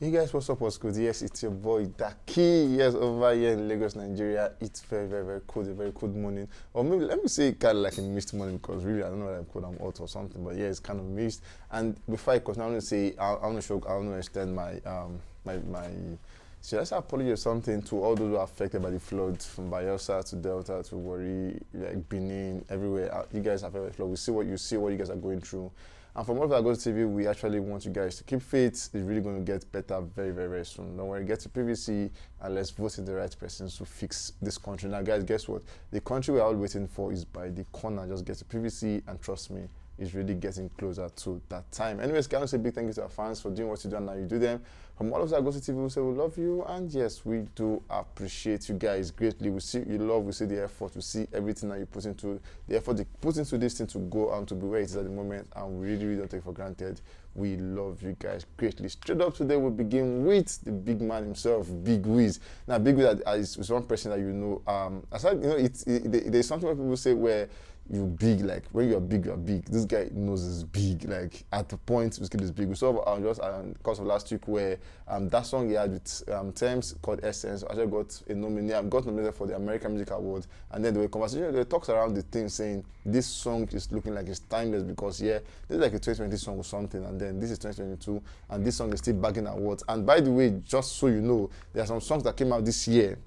Hey guys, what's good? Yes, it's your boy Daki. Yes, over here in Lagos, Nigeria. It's very cold, a very cold morning. Or maybe let me say kind of like a mist morning because really I don't know whether I'm cold, I'm hot or something. But yeah, it's kind of mist. And before I continue, I'm gonna say I want to extend my should I say apology or something to all those who are affected by the flood from Bayelsa to Delta to Warri, like Benin, everywhere. You guys are affected by the flood. We see what you guys are going through. And from all of our Go TV, we actually want you guys to keep faith. It's really going to get better very soon. Don't worry, get to PVC and let's vote in the right persons to fix this country. Now, guys, guess what? The country we're all waiting for is by the corner. Just get to PVC and trust me, it's really getting closer to that time. Anyways, can I say a big thank you to our fans for doing what you do and now you do them. From all of our Go TV, we say we love you, and yes, we do appreciate you guys greatly. We see you love, we see the effort, we see everything that you put into the effort you put into this thing to go and to be where it is at the moment, and we really don't take it for granted. We love you guys greatly. Straight up today, we begin with the big man himself, Big Wiz. Now, Big Wiz is one person that you know. Aside, you know, there's something where people say where you big, like when you're big, you're big. This guy knows he's big. Like at the point, Wizkid is big. We saw just course of last week where that song he had with Thames called Essence actually got nominated for the American Music Awards. And then there were conversations, there were talks around the thing saying this song is looking like it's timeless because yeah, this is like a 2020 song or something, and then this is 2022, and this song is still bagging awards. And by the way, just so you know, there are some songs that came out this year.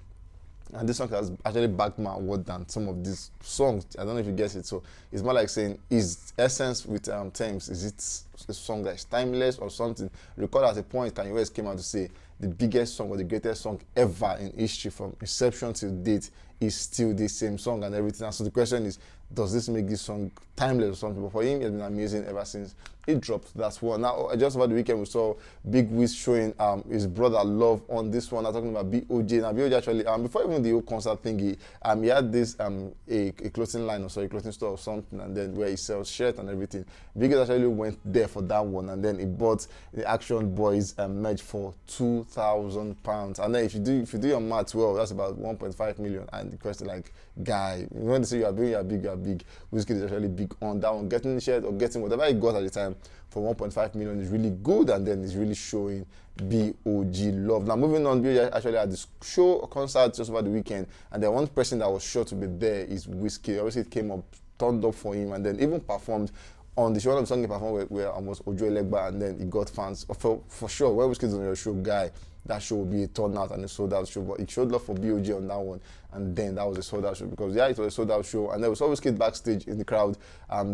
And this song has actually bagged more award than some of these songs. I don't know if you guess it. So it's more like saying, is Essence with Thames, is it a song that's timeless or something? Recall at a point, Kanye West came out to say the biggest song or the greatest song ever in history from inception till date is still the same song and everything. And so the question is, does this make this song timeless or something? But for him, it's been amazing ever since it dropped that one. Now, just over the weekend, we saw Big Wiz showing his brother love on this one. I'm talking about BOJ. Now, BOJ actually, before even the whole concert thingy, he had this a clothing line or so, a clothing store or something, and then where he sells shirts and everything. Big Wiz actually went there for that one, and then he bought the Action Boys merch for £2,000. And then if you do your maths well, that's about 1.5 million. And the question, like, guy, you want to say you are big. Wizkid is actually big on that one. Getting the shirt or getting whatever he got at the time for 1.5 million is really good, and then it's really showing BOG love. Now moving on, BOG actually had this show or concert just over the weekend, and then one person that was sure to be there is Wizkid. Obviously it came up, turned up for him, and then even performed on the show. One of the songs he performed where almost Ojo Elegba, and then he got fans for sure. Where Wizkid is on your show, guy, that show will be a turnout and a sold out show. But it showed love for BOG on that one, and then that was a sold out show because yeah, it was a sold out show, and there was always Wizkid backstage in the crowd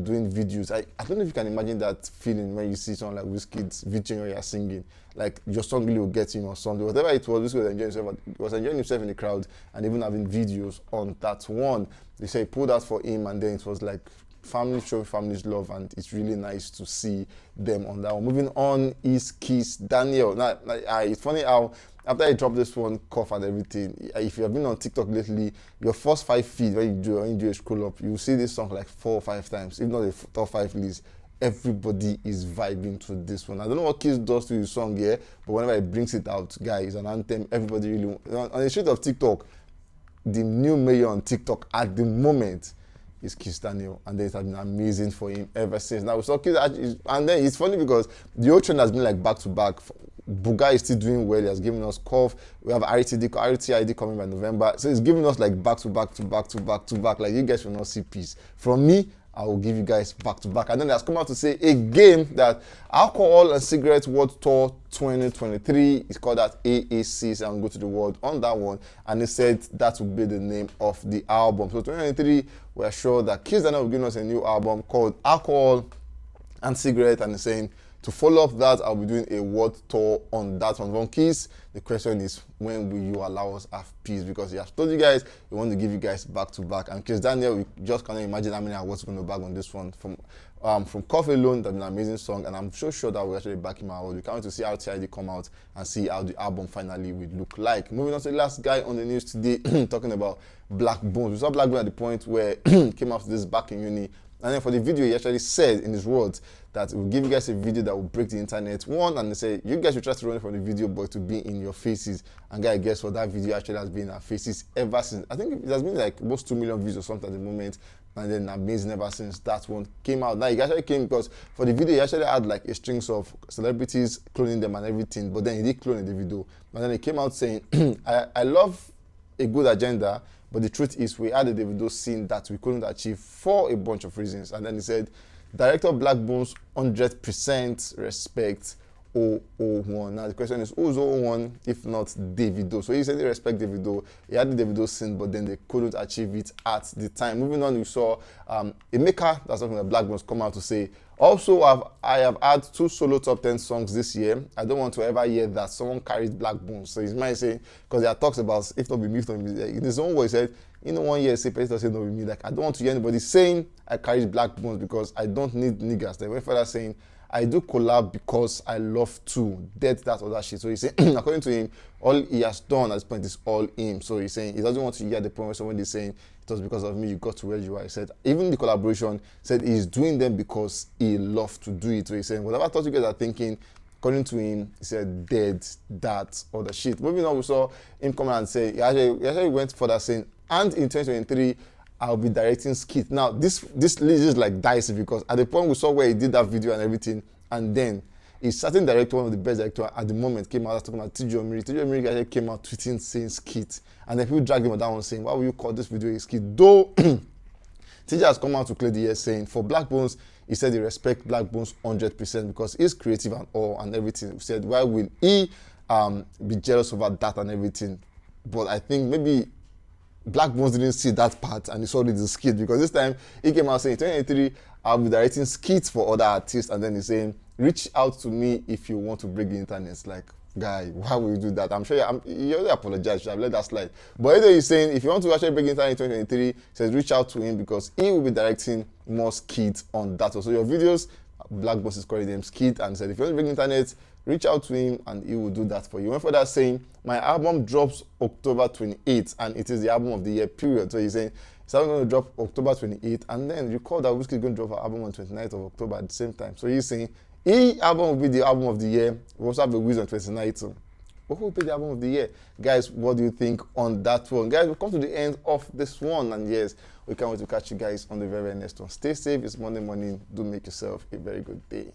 doing videos. I don't know if you can imagine that feeling when you see someone like Wizkid videoing or you're singing, like your song really will get you or something. Whatever it was, Wizkid was enjoying himself in the crowd and even having videos on that one. They say he pulled out for him, and then it was like family showing families love, and it's really nice to see them on that one. Moving on is Kizz Daniel. Now, it's funny how after I dropped this one, cough and everything, if you have been on TikTok lately, your first 5 feed when you do a scroll up, you see this song like 4 or 5 times, if not the top 5 list. Everybody is vibing to this one. I don't know what Kizz does to his song here, but whenever he brings it out, guys, it's an anthem. Everybody really on the street of TikTok. The new mayor on TikTok at the moment is Kizz Daniel, and then it has been amazing for him ever since. Now we saw Kizz, and then it's funny because the whole trend has been like back to back. Buga is still doing well. He has given us Cough. We have RTID coming by November, so it's giving us like back to back. Like you guys will not see peace from me. I will give you guys back to back. And then it has come out to say again that Alcohol and Cigarette World Tour 2023 is called that AAC, so I'm going to the world on that one, and they said that will be the name of the album. So 2023, we're sure that Kizz Daniel will give us a new album called Alcohol and Cigarette, and they're saying to follow up that, I'll be doing a world tour on that one. From Kizz, the question is, when will you allow us have peace? Because he has told you guys, we want to give you guys back to back. And Kizz Daniel, we just cannot imagine how many awards we're going to bag on this one. From Coffee alone, that's an amazing song, and I'm so sure that we'll actually back him out. We can't wait to see how TID come out and see how the album finally will look like. Moving on to the last guy on the news today, talking about Blaqbonez. We saw Blackbone at the point where he came out to this back in uni. And then for the video, he actually said in his words that it will give you guys a video that will break the internet. One, and they say you guys should try to run it from the video, but to be in your faces. And guys, guess what? That video actually has been in our faces ever since. I think it has been like almost 2 million views or something at the moment. And then amazing ever since that one came out. Now it actually came because for the video he actually had like a strings of celebrities cloning them and everything, but then he did clone in the video. And then he came out saying, I love a good agenda, but the truth is we had a Davido scene that we couldn't achieve for a bunch of reasons. And then he said, Director Blaqbonez 100% respect 001. Now the question is, who's 001 if not Davido? So he said they respect Davido. He had the Davido scene, but then they couldn't achieve it at the time. Moving on, we saw a maker that's talking about Blaqbonez come out to say, also I have had 2 solo top 10 songs this year. I don't want to ever hear that someone carries Blaqbonez. So his mind saying, because there are talks about if not be me, if not be me. In his own way, he said, you know, 1 year say President said not be me. Like I don't want to hear anybody saying I carry Blaqbonez because I don't need niggas. They went further saying, I do collab because I love to. Dead that other shit. So he's saying, according to him, all he has done at this point is all him. So he's saying he doesn't want to hear the point where someone is saying it was because of me you got to where you are. He said even the collaboration said he's doing them because he loves to do it. So he's saying whatever thought you guys are thinking, according to him, he said dead that other shit. Moving on, we saw him come out and say he actually went further saying, and in 2023. I'll be directing skit. Now, this is like dicey because at the point we saw where he did that video and everything, and then a certain director, one of the best directors at the moment, came out talking about Omori. Omori actually came out tweeting saying skit, and then people dragged him on that one saying, why will you call this video a skit? Though TJ has come out to clear the air saying for Blaqbonez, he said he respects Blaqbonez 100% because he's creative and all and everything. He said, why will he be jealous over that and everything? But I think maybe Blaqbonez didn't see that part and he saw it as a skit because this time he came out saying 2023 I'll be directing skits for other artists, and then he's saying reach out to me if you want to break the internet. It's like, guy, why will you do that? I'm sure you already apologized. I've let that slide. But either he's saying if you want to actually break the internet in 2023, he says reach out to him because he will be directing more skits on that. So your videos, Blaqbonez is calling them skit, and said if you want to break the internet, reach out to him and he will do that for you. He went further saying, my album drops October 28th and it is the album of the year, period. So he's saying, it's going to drop October 28th, and then recall that Wizkid is going to drop an album on 29th of October at the same time. So he's saying, his album will be the album of the year. We also have a Wiz on 29th. So what will be the album of the year? Guys, what do you think on that one? Guys, we've come to the end of this one, and yes, we can't wait to catch you guys on the very next one. Stay safe. It's Monday morning. Do make yourself a very good day.